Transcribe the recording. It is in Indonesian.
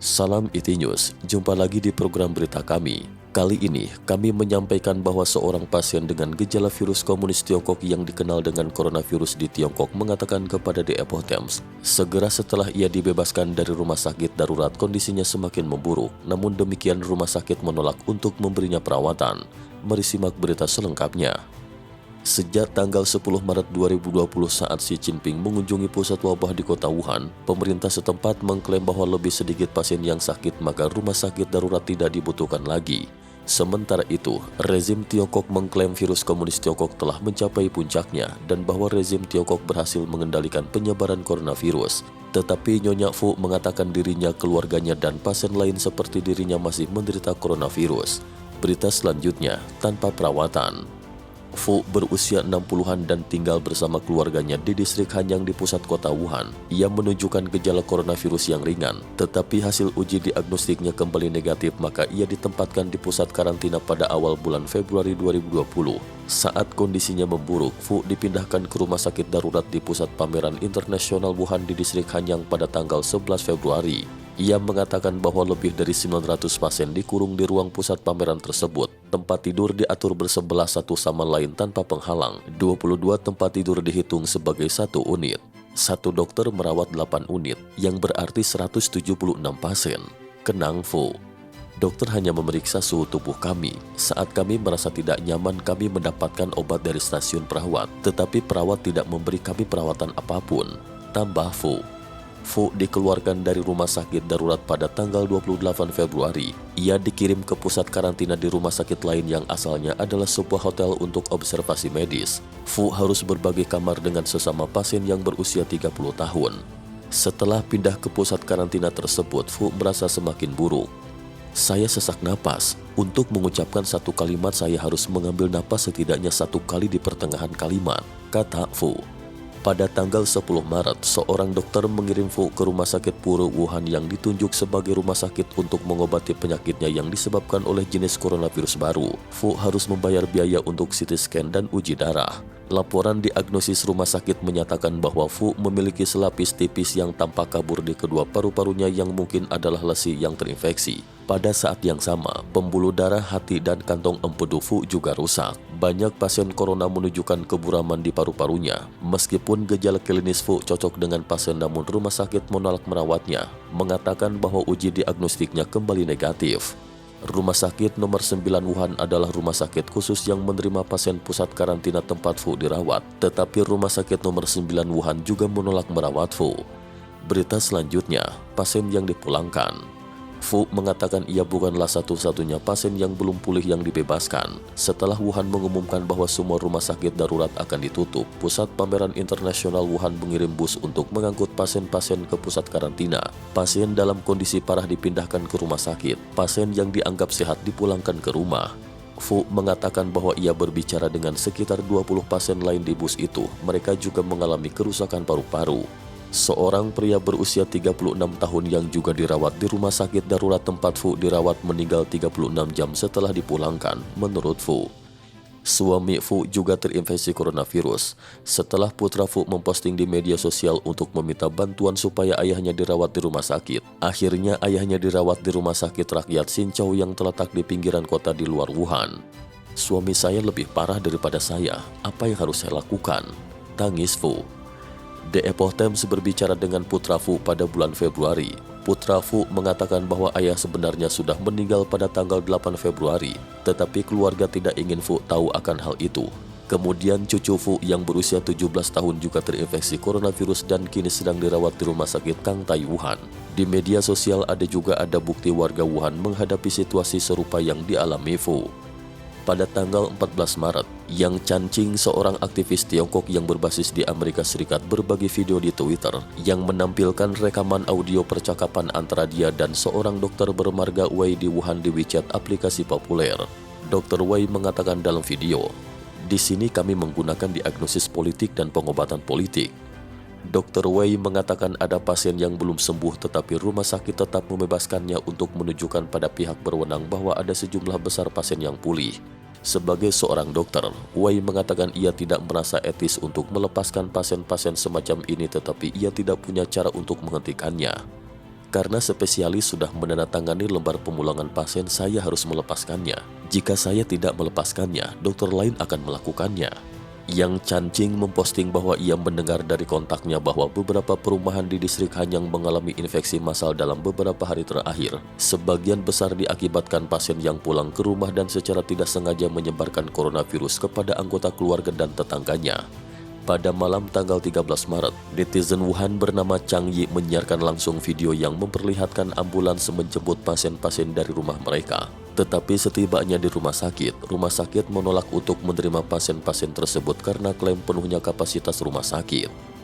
Salam IT News, jumpa lagi di program berita kami. Kali ini, kami menyampaikan bahwa seorang pasien dengan gejala virus komunis Tiongkok yang dikenal dengan coronavirus di Tiongkok mengatakan kepada The Epoch Times, segera setelah ia dibebaskan dari rumah sakit darurat kondisinya semakin memburuk, namun demikian rumah sakit menolak untuk memberinya perawatan. Mari simak berita selengkapnya. Sejak tanggal 10 Maret 2020 saat Xi Jinping mengunjungi pusat wabah di kota Wuhan, pemerintah setempat mengklaim bahwa lebih sedikit pasien yang sakit maka rumah sakit darurat tidak dibutuhkan lagi. Sementara itu, rezim Tiongkok mengklaim virus komunis Tiongkok telah mencapai puncaknya dan bahwa rezim Tiongkok berhasil mengendalikan penyebaran coronavirus. Tetapi Nyonya Fu mengatakan dirinya, keluarganya, dan pasien lain seperti dirinya masih menderita coronavirus. Berita selanjutnya, tanpa perawatan. Fu berusia 60-an dan tinggal bersama keluarganya di distrik Hanyang di pusat kota Wuhan. Ia menunjukkan gejala coronavirus yang ringan, tetapi hasil uji diagnostiknya kembali negatif maka ia ditempatkan di pusat karantina pada awal bulan Februari 2020. Saat kondisinya memburuk, Fu dipindahkan ke rumah sakit darurat di pusat pameran internasional Wuhan di distrik Hanyang pada tanggal 11 Februari. Ia mengatakan bahwa lebih dari 900 pasien dikurung di ruang pusat pameran tersebut. Tempat tidur diatur bersebelah satu sama lain tanpa penghalang. 22 tempat tidur dihitung sebagai satu unit. Satu dokter merawat 8 unit, yang berarti 176 pasien. Kenang Fu. Dokter hanya memeriksa suhu tubuh kami. Saat kami merasa tidak nyaman, kami mendapatkan obat dari stasiun perawat. Tetapi perawat tidak memberi kami perawatan apapun. Tambah Fu. Fu dikeluarkan dari rumah sakit darurat pada tanggal 28 Februari. Ia dikirim ke pusat karantina di rumah sakit lain yang asalnya adalah sebuah hotel untuk observasi medis. Fu harus berbagi kamar dengan sesama pasien yang berusia 30 tahun. Setelah pindah ke pusat karantina tersebut, Fu merasa semakin buruk. Saya sesak napas. Untuk mengucapkan satu kalimat saya harus mengambil napas setidaknya 1 kali di pertengahan kalimat, kata Fu. Pada tanggal 10 Maret, seorang dokter mengirim Fu ke rumah sakit Puro Wuhan yang ditunjuk sebagai rumah sakit untuk mengobati penyakitnya yang disebabkan oleh jenis coronavirus baru. Fu harus membayar biaya untuk CT scan dan uji darah. Laporan diagnosis rumah sakit menyatakan bahwa Fu memiliki selapis tipis yang tampak kabur di kedua paru-parunya yang mungkin adalah lesi yang terinfeksi. Pada saat yang sama, pembuluh darah, hati, dan kantong empedu Fu juga rusak. Banyak pasien corona menunjukkan keburaman di paru-parunya. Meskipun gejala klinis Fu cocok dengan pasien namun rumah sakit menolak merawatnya, mengatakan bahwa uji diagnostiknya kembali negatif. Rumah sakit nomor 9 Wuhan adalah rumah sakit khusus yang menerima pasien pusat karantina tempat Fu dirawat. Tetapi rumah sakit nomor 9 Wuhan juga menolak merawat Fu. Berita selanjutnya, pasien yang dipulangkan. Fu mengatakan ia bukanlah satu-satunya pasien yang belum pulih yang dibebaskan. Setelah Wuhan mengumumkan bahwa semua rumah sakit darurat akan ditutup, pusat pameran internasional Wuhan mengirim bus untuk mengangkut pasien-pasien ke pusat karantina. Pasien dalam kondisi parah dipindahkan ke rumah sakit. Pasien yang dianggap sehat dipulangkan ke rumah. Fu mengatakan bahwa ia berbicara dengan sekitar 20 pasien lain di bus itu. Mereka juga mengalami kerusakan paru-paru. Seorang pria berusia 36 tahun yang juga dirawat di rumah sakit darurat tempat Fu dirawat meninggal 36 jam setelah dipulangkan, menurut Fu. Suami Fu juga terinfeksi coronavirus setelah putra Fu memposting di media sosial untuk meminta bantuan supaya ayahnya dirawat di rumah sakit. Akhirnya ayahnya dirawat di rumah sakit rakyat Xinzhou yang terletak di pinggiran kota di luar Wuhan. Suami saya lebih parah daripada saya, apa yang harus saya lakukan? Tangis Fu. The Epoch Times berbicara dengan putra Fu pada bulan Februari. Putra Fu mengatakan bahwa ayah sebenarnya sudah meninggal pada tanggal 8 Februari, tetapi keluarga tidak ingin Fu tahu akan hal itu. Kemudian cucu Fu yang berusia 17 tahun juga terinfeksi coronavirus dan kini sedang dirawat di rumah sakit Kangtai Wuhan. Di media sosial ada bukti warga Wuhan menghadapi situasi serupa yang dialami Fu. Pada tanggal 14 Maret, Yang Chanqing, seorang aktivis Tiongkok yang berbasis di Amerika Serikat, berbagi video di Twitter yang menampilkan rekaman audio percakapan antara dia dan seorang dokter bermarga Wei di Wuhan di WeChat, aplikasi populer. Dr. Wei mengatakan dalam video, "Di sini kami menggunakan diagnosis politik dan pengobatan politik." Dr. Wei mengatakan ada pasien yang belum sembuh tetapi rumah sakit tetap membebaskannya untuk menunjukkan pada pihak berwenang bahwa ada sejumlah besar pasien yang pulih. Sebagai seorang dokter, Wei mengatakan ia tidak merasa etis untuk melepaskan pasien-pasien semacam ini tetapi ia tidak punya cara untuk menghentikannya. Karena spesialis sudah menandatangani lembar pemulangan pasien, saya harus melepaskannya. Jika saya tidak melepaskannya, dokter lain akan melakukannya. Yang Chan Ching memposting bahwa ia mendengar dari kontaknya bahwa beberapa perumahan di distrik Hanyang mengalami infeksi massal dalam beberapa hari terakhir. Sebagian besar diakibatkan pasien yang pulang ke rumah dan secara tidak sengaja menyebarkan coronavirus kepada anggota keluarga dan tetangganya. Pada malam tanggal 13 Maret, netizen Wuhan bernama Chang Yi menyiarkan langsung video yang memperlihatkan ambulans menjemput pasien-pasien dari rumah mereka. Tetapi setibanya di rumah sakit menolak untuk menerima pasien-pasien tersebut karena klaim penuhnya kapasitas rumah sakit.